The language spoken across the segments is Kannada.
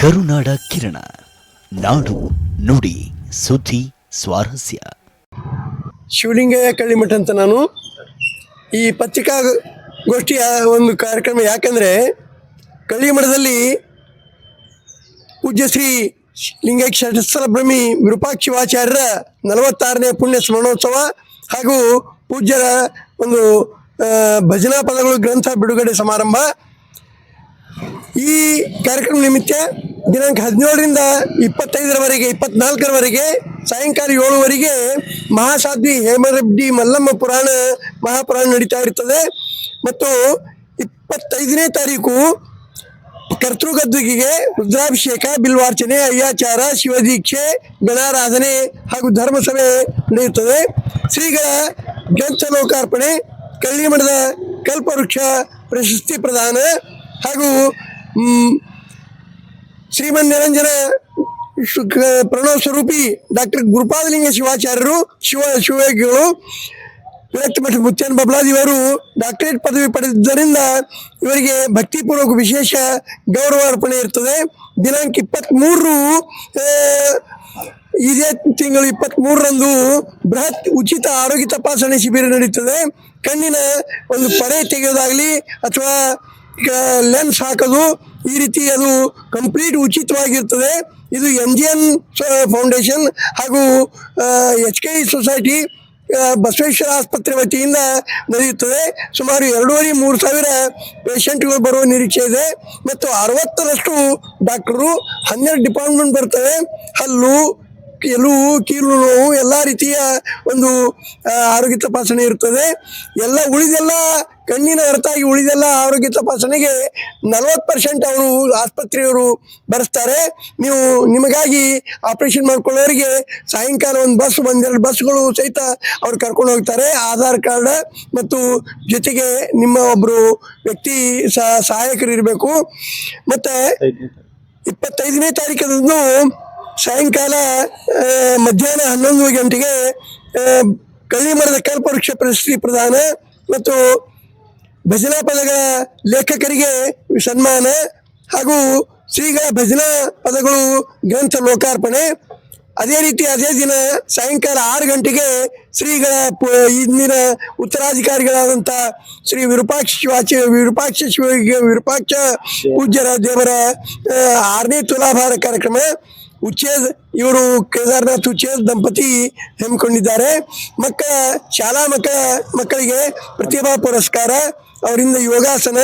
ಕರುನಾಡ ಕಿರಣ, ನಾಡು ನುಡಿ ಸುದ್ದಿ ಸ್ವಾರಸ್ಯ. ಶಿವಲಿಂಗಯ್ಯ ಕಳ್ಳಿಮಠ ಅಂತ ನಾನು. ಈ ಪತ್ರಿಕಾಗೋಷ್ಠಿಯ ಒಂದು ಕಾರ್ಯಕ್ರಮ ಯಾಕಂದರೆ ಕಳ್ಳಿಮಠದಲ್ಲಿ ಪೂಜ್ಯ ಶ್ರೀ ಲಿಂಗೈಕ್ಯ ಬ್ರಹ್ಮಿ ವಿರೂಪಾಕ್ಷ ಶಿವಾಚಾರ್ಯರ 46ನೇ ಪುಣ್ಯ ಸ್ಮರಣೋತ್ಸವ ಹಾಗೂ ಪೂಜ್ಯರ ಒಂದು ಭಜನಾ ಪದಗಳು ಗ್ರಂಥ ಬಿಡುಗಡೆ ಸಮಾರಂಭ. ಈ ಕಾರ್ಯಕ್ರಮ ನಿಮಿತ್ತ ದಿನಾಂಕ 17ರಿಂದ 25ರವರೆಗೆ 24ರವರೆಗೆ ಸಾಯಂಕಾಲ 7ವರೆಗೆ ಮಹಾಸಾಧ್ವಿ ಹೇಮರೆಡ್ಡಿ ಮಲ್ಲಮ್ಮ ಪುರಾಣ ಮಹಾಪುರಾಣ ನಡೀತಾ ಇರ್ತದೆ. ಮತ್ತು 25ನೇ ತಾರೀಕು ಕರ್ತೃಗದ್ದುಗೆಗೆ ರುದ್ರಾಭಿಷೇಕ, ಬಿಲ್ವಾರ್ಚನೆ, ಅಯ್ಯಾಚಾರ, ಶಿವದೀಕ್ಷೆ, ಗಣಾರಾಧನೆ ಹಾಗೂ ಧರ್ಮಸಭೆ ನಡೆಯುತ್ತದೆ. ಶ್ರೀಗಳ ಗ್ರಂಥ ಲೋಕಾರ್ಪಣೆ, ಕಳ್ಳಿಮಠದ ಕಲ್ಪವೃಕ್ಷ ಪ್ರಶಸ್ತಿ ಪ್ರದಾನ ಹಾಗೂ ಶ್ರೀಮನ್ ನಿರಂಜನ ಪ್ರಣವ ಸ್ವರೂಪಿ ಡಾಕ್ಟರ್ ಗುರುಪಾದಲಿಂಗ ಶಿವಾಚಾರ್ಯರು ಶಿವಯೋಗಿಗಳು ವಿರಕ್ತ ಮಠ ಮುತ್ಯಾನ ಬಬಲಾದಿಯವರು ಡಾಕ್ಟರೇಟ್ ಪದವಿ ಪಡೆದಿದ್ದರಿಂದ ಇವರಿಗೆ ಭಕ್ತಿಪೂರ್ವಕ ವಿಶೇಷ ಗೌರವ ಅರ್ಪಣೆ ಇರ್ತದೆ. ದಿನಾಂಕ 23 ಇದೇ ತಿಂಗಳು 23ರಂದು ಬೃಹತ್ ಉಚಿತ ಆರೋಗ್ಯ ತಪಾಸಣೆ ಶಿಬಿರ ನಡೀತದೆ. ಕಣ್ಣಿನ ಒಂದು ಪರೆ ತೆಗೆಯೋದಾಗಲಿ ಅಥವಾ ಲೆನ್ಸ್ ಹಾಕೋದು, ಈ ರೀತಿ ಅದು ಕಂಪ್ಲೀಟ್ ಉಚಿತವಾಗಿರ್ತದೆ. ಇದು MGN ಫೌಂಡೇಶನ್ ಹಾಗೂ HKI ಸೊಸೈಟಿ ಬಸವೇಶ್ವರ ಆಸ್ಪತ್ರೆ ವತಿಯಿಂದ ನಡೆಯುತ್ತದೆ. ಸುಮಾರು 2,500-3 ಸಾವಿರ ಪೇಷಂಟ್ಗಳು ಬರುವ ನಿರೀಕ್ಷೆ ಇದೆ. ಮತ್ತು 60ರಷ್ಟು ಡಾಕ್ಟರು, 12 ಡಿಪಾರ್ಟ್ಮೆಂಟ್ ಬರ್ತವೆ. ಹಲ್ಲು, ಎಲುವು, ಕೀಲು ನೋವು ಎಲ್ಲ ರೀತಿಯ ಒಂದು ಆರೋಗ್ಯ ತಪಾಸಣೆ ಇರ್ತದೆ. ಉಳಿದೆಲ್ಲ ಕಣ್ಣಿನ ಹೊರತಾಗಿ ಉಳಿದೆಲ್ಲ ಆರೋಗ್ಯ ತಪಾಸಣೆಗೆ 40% ಅವರು ಆಸ್ಪತ್ರೆಯವರು ಭರಿಸ್ತಾರೆ. ನೀವು ನಿಮಗಾಗಿ ಆಪರೇಷನ್ ಮಾಡ್ಕೊಳ್ಳೋರಿಗೆ ಸಾಯಂಕಾಲ ಒಂದೆರಡು ಬಸ್ಗಳು ಸಹಿತ ಅವ್ರು ಕರ್ಕೊಂಡು ಹೋಗ್ತಾರೆ. ಆಧಾರ್ ಕಾರ್ಡ್ ಮತ್ತು ಜೊತೆಗೆ ನಿಮ್ಮ ಒಬ್ಬರು ವ್ಯಕ್ತಿ ಸಹಾಯಕರು ಇರಬೇಕು. ಮತ್ತು 25ನೇ ತಾರೀಕದಂದು ಸಾಯಂಕಾಲ ಮಧ್ಯಾಹ್ನ 11 ಗಂಟೆಗೆ ಕಳ್ಳಿಮಠದ ಕಲ್ಪವೃಕ್ಷ ಪ್ರಶಸ್ತಿ ಪ್ರದಾನ ಮತ್ತು ಭಜನಾ ಪದಗಳ ಲೇಖಕರಿಗೆ ಸನ್ಮಾನ ಹಾಗೂ ಶ್ರೀಗಳ ಭಜನಾ ಪದಗಳು ಗ್ರಂಥ ಲೋಕಾರ್ಪಣೆ. ಅದೇ ರೀತಿ ಅದೇ ದಿನ ಸಾಯಂಕಾಲ 6 ಗಂಟೆಗೆ ಶ್ರೀಗಳ ಇಂದಿನ ಉತ್ತರಾಧಿಕಾರಿಗಳಾದಂಥ ಶ್ರೀ ವಿರೂಪಾಕ್ಷ ಪೂಜ್ಯರ ದೇವರ 6ನೇ ತುಲಾಭಾರ ಕಾರ್ಯಕ್ರಮ ಉಚ್ಛೇದ್ ಇವರು ಕೇದಾರನಾಥ್ ಉಚ್ಛೇದ್ ದಂಪತಿ ಹಮ್ಮಿಕೊಂಡಿದ್ದಾರೆ. ಶಾಲಾ ಮಕ್ಕಳಿಗೆ ಪ್ರತಿಭಾ ಪುರಸ್ಕಾರ, ಅವರಿಂದ ಯೋಗಾಸನ,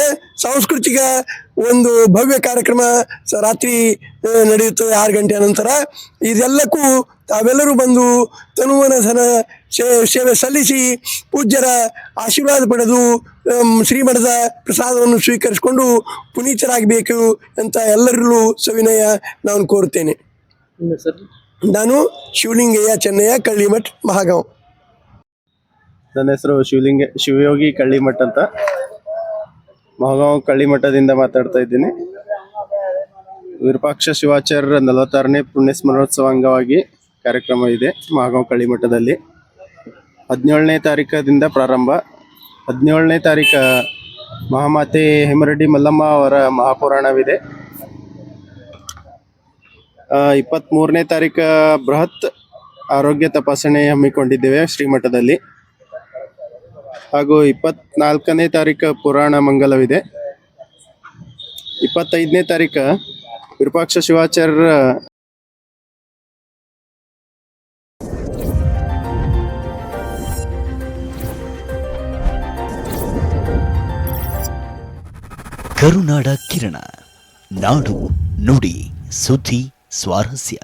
ಸಾಂಸ್ಕೃತಿಕ ಒಂದು ಭವ್ಯ ಕಾರ್ಯಕ್ರಮ ರಾತ್ರಿ ನಡೆಯುತ್ತದೆ 6 ಗಂಟೆಯ ನಂತರ. ಇದೆಲ್ಲಕ್ಕೂ ತಾವೆಲ್ಲರೂ ಬಂದು ತನುವನಧನ ಸೇವೆ ಸಲ್ಲಿಸಿ ಪೂಜ್ಯರ ಆಶೀರ್ವಾದ ಪಡೆದು ಶ್ರೀಮಠದ ಪ್ರಸಾದವನ್ನು ಸ್ವೀಕರಿಸಿಕೊಂಡು ಪುನೀತರಾಗಬೇಕು ಅಂತ ಎಲ್ಲರಲ್ಲೂ ಸವಿನಯ ನಾನು ಕೋರುತ್ತೇನೆ. ನಾನು ಶಿವಲಿಂಗಯ್ಯ ಚೆನ್ನಯ್ಯ, ಕಳ್ಳಿಮಠ್, ಮಹಾಗಾಂವ್. ನನ್ನ ಹೆಸರು ಶಿವಯೋಗಿ ಕಳ್ಳಿಮಠ್ ಅಂತ, ಮಹಾಗಾಂವ್ ಕಳ್ಳಿಮಠದಿಂದ ಮಾತಾಡ್ತಾ ಇದ್ದೀನಿ. ವಿರೂಪಾಕ್ಷ ಶಿವಾಚಾರ್ಯರ 46ನೇ ಪುಣ್ಯ ಸ್ಮರಣೋತ್ಸವ ಅಂಗವಾಗಿ ಕಾರ್ಯಕ್ರಮ ಇದೆ ಮಹಾಗಾಂವ್ ಕಳ್ಳಿಮಠದಲ್ಲಿ. 17ನೇ ತಾರೀಕದಿಂದ ಪ್ರಾರಂಭ. 17ನೇ ತಾರೀಕು ಮಹಾಮಾತೆ ಹೇಮರೆಡ್ಡಿ ಮಲ್ಲಮ್ಮ ಅವರ ಮಹಾಪುರಾಣವಿದೆ. 23ನೇ ತಾರೀಕು ಬೃಹತ್ ಆರೋಗ್ಯ ತಪಾಸಣೆ ಹಮ್ಮಿಕೊಂಡಿದ್ದೇವೆ ಶ್ರೀಮಠದಲ್ಲಿ. ಹಾಗೂ 24ನೇ ತಾರೀಕು ಪುರಾಣ ಮಂಗಲವಿದೆ. 25ನೇ ತಾರೀಕು ವಿರೂಪಾಕ್ಷ ಶಿವಾಚಾರ್ಯರ ಕರುನಾಡ ಕಿರಣ, ನಾಡು ನುಡಿ ಸುದ್ದಿ ಸ್ವಾರಸ್ಯ.